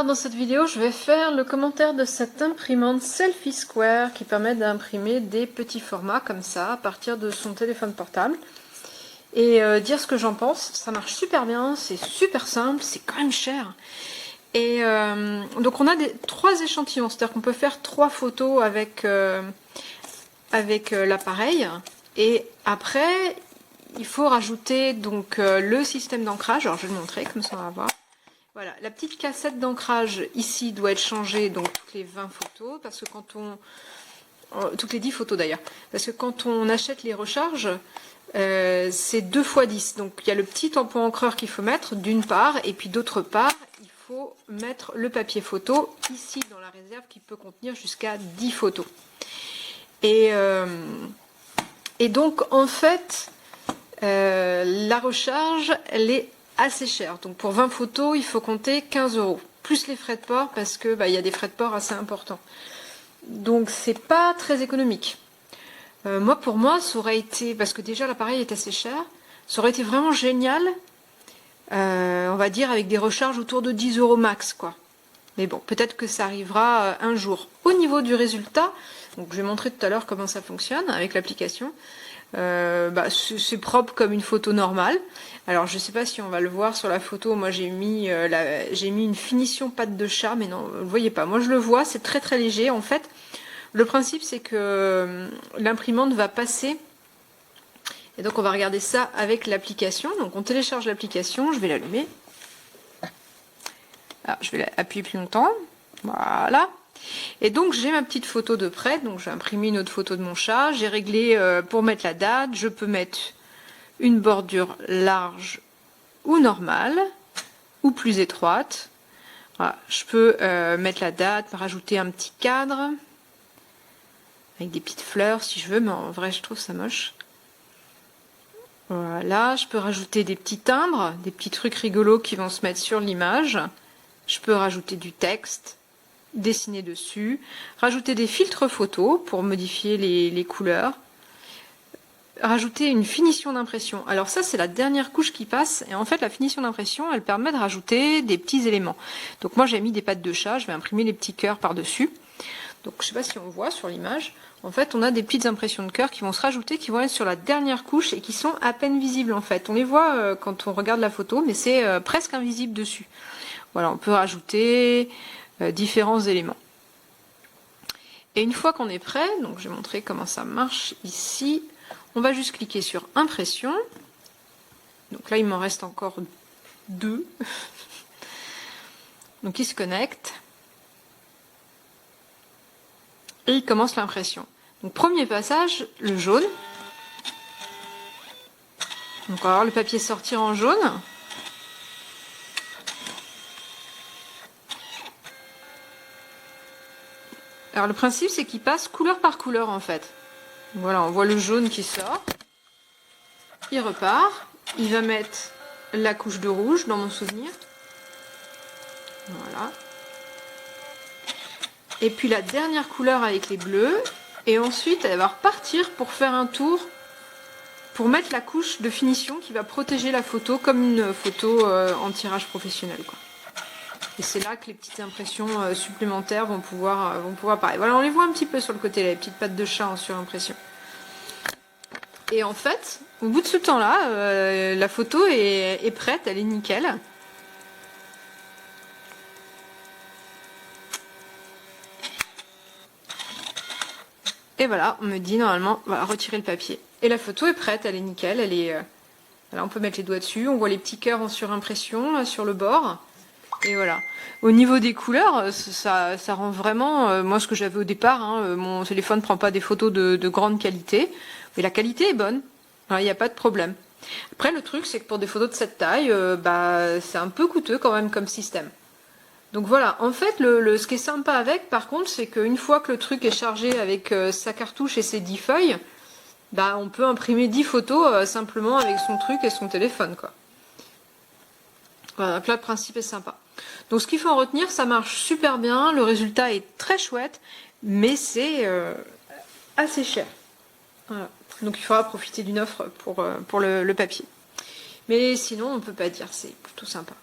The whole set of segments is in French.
Alors dans cette vidéo, je vais faire le commentaire de cette imprimante Selfie Square qui permet d'imprimer des petits formats comme ça à partir de son téléphone portable et dire ce que j'en pense. Ça marche super bien, c'est super simple, c'est quand même cher. Et donc on a trois échantillons, c'est-à-dire qu'on peut faire 3 photos avec, l'appareil et après il faut rajouter donc le système d'ancrage. Alors je vais le montrer comme ça on va voir. Voilà, la petite cassette d'ancrage ici doit être changée donc toutes les 20 photos, parce que quand on... toutes les 10 photos d'ailleurs, parce que quand on achète les recharges, c'est 2 x 10. Donc il y a le petit tampon encreur qu'il faut mettre d'une part, et puis d'autre part, il faut mettre le papier photo ici dans la réserve qui peut contenir jusqu'à 10 photos. Et donc en fait, la recharge, elle est assez cher. Donc pour 20 photos, il faut compter 15 €, plus les frais de port, parce que y a des frais de port assez importants. Donc c'est pas très économique. Moi, pour moi, ça aurait été, parce que déjà l'appareil est assez cher, ça aurait été vraiment génial, on va dire avec des recharges autour de 10 € max, quoi. Mais bon, peut-être que ça arrivera un jour. Au niveau du résultat, donc je vais montrer tout à l'heure comment ça fonctionne avec l'application. C'est propre comme une photo normale. Alors je sais pas si on va le voir sur la photo. Moi j'ai mis une finition pâte de chat, mais non, vous le voyez pas. Moi je le vois, c'est très très léger. En fait, le principe c'est que l'imprimante va passer. Et donc on va regarder ça avec l'application. Donc on télécharge l'application. Je vais l'allumer. Alors je vais appuyer plus longtemps. Voilà. Et donc j'ai ma petite photo de près, donc j'ai imprimé une autre photo de mon chat, j'ai réglé pour mettre la date, je peux mettre une bordure large ou normale, ou plus étroite. Voilà, je peux mettre la date, rajouter un petit cadre, avec des petites fleurs si je veux, mais en vrai je trouve ça moche. Voilà, je peux rajouter des petits timbres, des petits trucs rigolos qui vont se mettre sur l'image. Je peux rajouter du texte, dessiner dessus, rajouter des filtres photos pour modifier les couleurs, rajouter une finition d'impression. Alors ça c'est la dernière couche qui passe, et en fait la finition d'impression elle permet de rajouter des petits éléments. Donc moi j'ai mis des pattes de chat, je vais imprimer les petits cœurs par dessus. Donc je sais pas si on voit sur l'image, en fait on a des petites impressions de cœurs qui vont se rajouter, qui vont être sur la dernière couche et qui sont à peine visibles en fait. On les voit quand on regarde la photo, mais c'est presque invisible dessus. Voilà, on peut rajouter différents éléments. Et une fois qu'on est prêt, donc je vais montrer comment ça marche ici, on va juste cliquer sur impression. Donc là il m'en reste encore 2. Donc il se connecte. Et il commence l'impression. Donc premier passage, le jaune. Donc on va voir le papier sortir en jaune. Alors le principe c'est qu'il passe couleur par couleur en fait. Voilà, on voit le jaune qui sort. Il repart. Il va mettre la couche de rouge dans mon souvenir. Voilà. Et puis la dernière couleur avec les bleus. Et ensuite elle va repartir pour faire un tour pour mettre la couche de finition qui va protéger la photo comme une photo en tirage professionnel, quoi. Et c'est là que les petites impressions supplémentaires vont pouvoir apparaître. Voilà, on les voit un petit peu sur le côté, les petites pattes de chat en surimpression. Et en fait, au bout de ce temps-là, la photo est prête, elle est nickel. Et voilà, on me dit normalement, on va retirer le papier. Et la photo est prête, elle est nickel, elle est... Voilà, on peut mettre les doigts dessus, on voit les petits cœurs en surimpression là, sur le bord. Et voilà. Au niveau des couleurs, ça rend vraiment, moi ce que j'avais au départ, hein, mon téléphone ne prend pas des photos de grande qualité, mais la qualité est bonne, il n'y a pas de problème. Après le truc c'est que pour des photos de cette taille, c'est un peu coûteux quand même comme système. Donc voilà, en fait ce qui est sympa avec par contre c'est qu'une fois que le truc est chargé avec sa cartouche et ses 10 feuilles, on peut imprimer 10 photos simplement avec son truc et son téléphone, quoi. Voilà, donc là le principe est sympa. Donc ce qu'il faut en retenir, ça marche super bien, le résultat est très chouette, mais c'est assez cher. Voilà. Donc il faudra profiter d'une offre pour le papier. Mais sinon on ne peut pas dire, c'est plutôt sympa.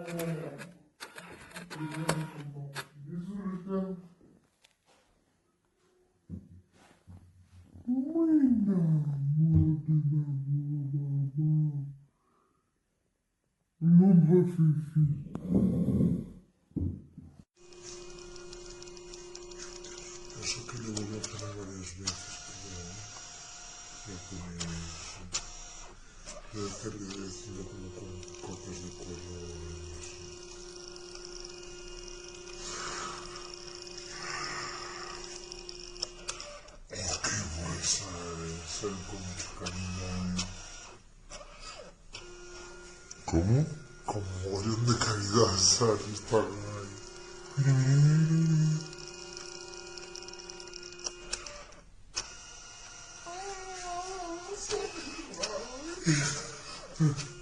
Eso que le voy a operar varias veces, pero voy a hacerle haciendo como con cortes de cuello y así. Oh, qué bolsa, salen con mucho cariño. ¿Cómo? Con mogollón de calidad, ¿sabes? Están ahí. Mira, mira, mira, mira.